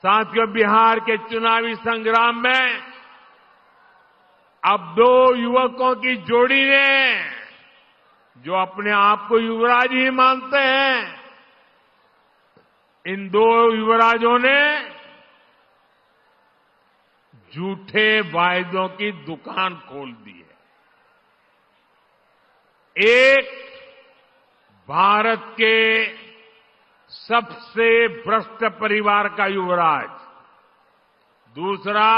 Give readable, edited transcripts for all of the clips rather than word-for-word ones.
साथियों, बिहार के चुनावी संग्राम में अब दो युवकों की जोड़ी ने, जो अपने आप को युवराज ही मानते हैं, इन दो युवराजों ने झूठे वायदों की दुकान खोल दी है। एक भारत के सबसे भ्रष्ट परिवार का युवराज, दूसरा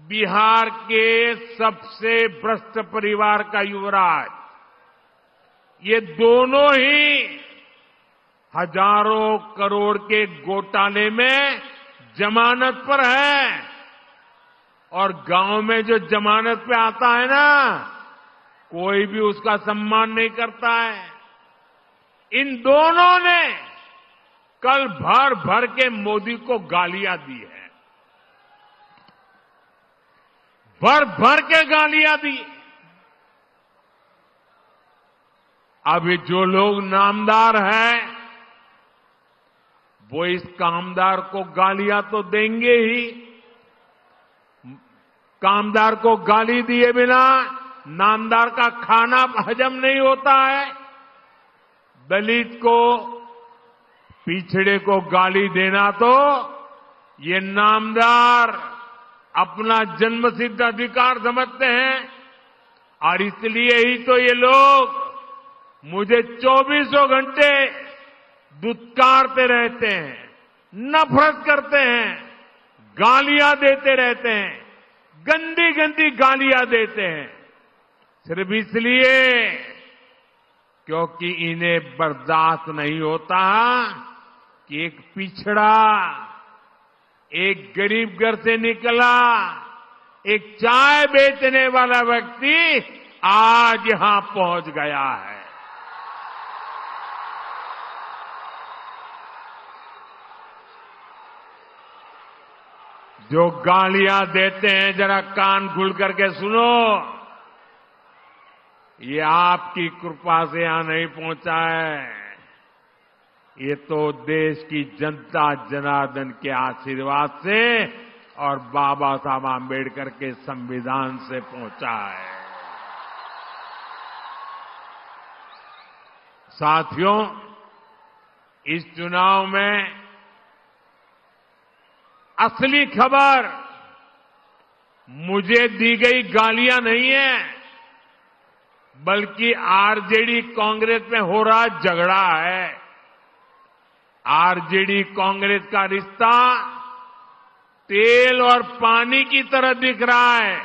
बिहार के सबसे भ्रष्ट परिवार का युवराज। ये दोनों ही हजारों करोड़ के घोटाले में जमानत पर है, और गांव में जो जमानत पे आता है ना, कोई भी उसका सम्मान नहीं करता है। इन दोनों ने कल भर भर के मोदी को गालियां दी है, भर भर के गालियां दी। अभी जो लोग नामदार हैं, वो इस कामदार को गालियां तो देंगे ही। कामदार को गाली दिए बिना नामदार का खाना हजम नहीं होता है। दलित को, पिछड़े को गाली देना तो ये नामदार अपना जन्मसिद्ध अधिकार समझते हैं, और इसलिए ही तो ये लोग मुझे 24 घंटे दुत्कारते रहते हैं, नफरत करते हैं, गालियां देते रहते हैं, गंदी गंदी गालियां देते हैं, सिर्फ इसलिए क्योंकि इन्हें बर्दाश्त नहीं होता कि एक पिछड़ा, एक गरीब घर से निकला, एक चाय बेचने वाला व्यक्ति आज यहां पहुंच गया है। जो गालियां देते हैं, जरा कान खुल करके सुनो। ये आपकी कृपा से यहां नहीं पहुंचा है, ये तो देश की जनता जनार्दन के आशीर्वाद से और बाबा साहब आंबेडकर के संविधान से पहुंचा है। साथियों, इस चुनाव में असली खबर मुझे दी गई गालियां नहीं है, बल्कि आरजेडी कांग्रेस में हो रहा झगड़ा है। आरजेडी कांग्रेस का रिश्ता तेल और पानी की तरह दिख रहा है।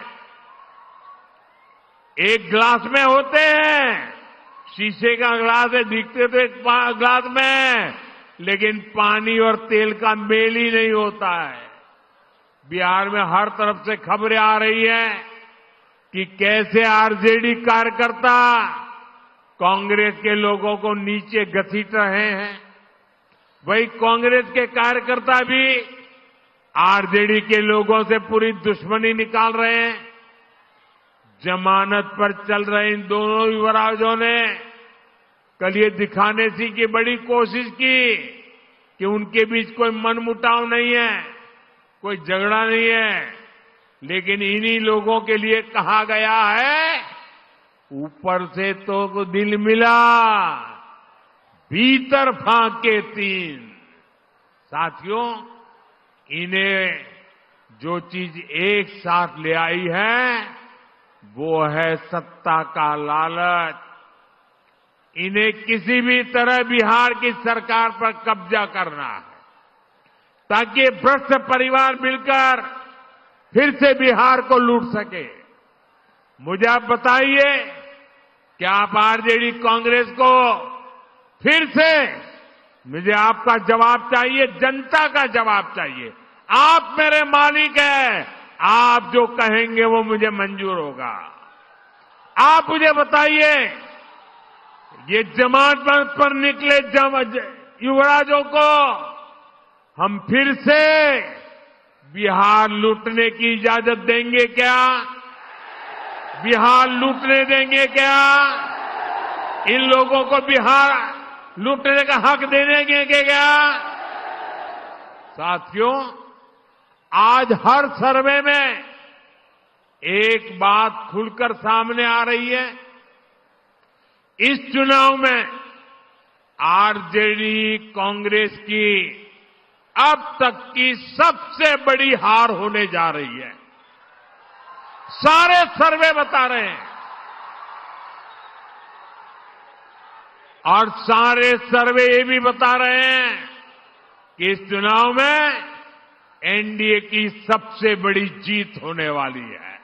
एक गिलास में होते हैं, शीशे का गिलास है, दिखते तो एक गिलास में, लेकिन पानी और तेल का मेल ही नहीं होता है। बिहार में हर तरफ से खबरें आ रही है कि कैसे आरजेडी कार्यकर्ता कांग्रेस के लोगों को नीचे घसीट रहे हैं। वही कांग्रेस के कार्यकर्ता भी आरजेडी के लोगों से पूरी दुश्मनी निकाल रहे हैं। जमानत पर चल रहे इन दोनों युवराजों ने कल ये दिखाने की बड़ी कोशिश की कि उनके बीच कोई मनमुटाव नहीं है, कोई झगड़ा नहीं है, लेकिन इन्हीं लोगों के लिए कहा गया है, ऊपर से तो दिल मिला, भीतर फाके तीन। साथियों, इन्हें जो चीज एक साथ ले आई है, वो है सत्ता का लालच। इन्हें किसी भी तरह बिहार की सरकार पर कब्जा करना है, ताकि भ्रष्ट परिवार मिलकर फिर से बिहार को लूट सके। मुझे आप बताइए कि आप आरजेडी कांग्रेस को फिर से, मुझे आपका जवाब चाहिए, जनता का जवाब चाहिए। आप मेरे मालिक हैं, आप जो कहेंगे वो मुझे मंजूर होगा। आप मुझे बताइए, ये जमानत पर निकले युवराजों को हम फिर से बिहार लूटने की इजाजत देंगे क्या? बिहार लूटने देंगे क्या? इन लोगों को बिहार लूटने का हक दे देंगे क्या? साथियों, आज हर सर्वे में एक बात खुलकर सामने आ रही है। इस चुनाव में आरजेडी कांग्रेस की अब तक की सबसे बड़ी हार होने जा रही है। सारे सर्वे बता रहे हैं और सारे सर्वे ये भी बता रहे हैं कि इस चुनाव में एनडीए की सबसे बड़ी जीत होने वाली है।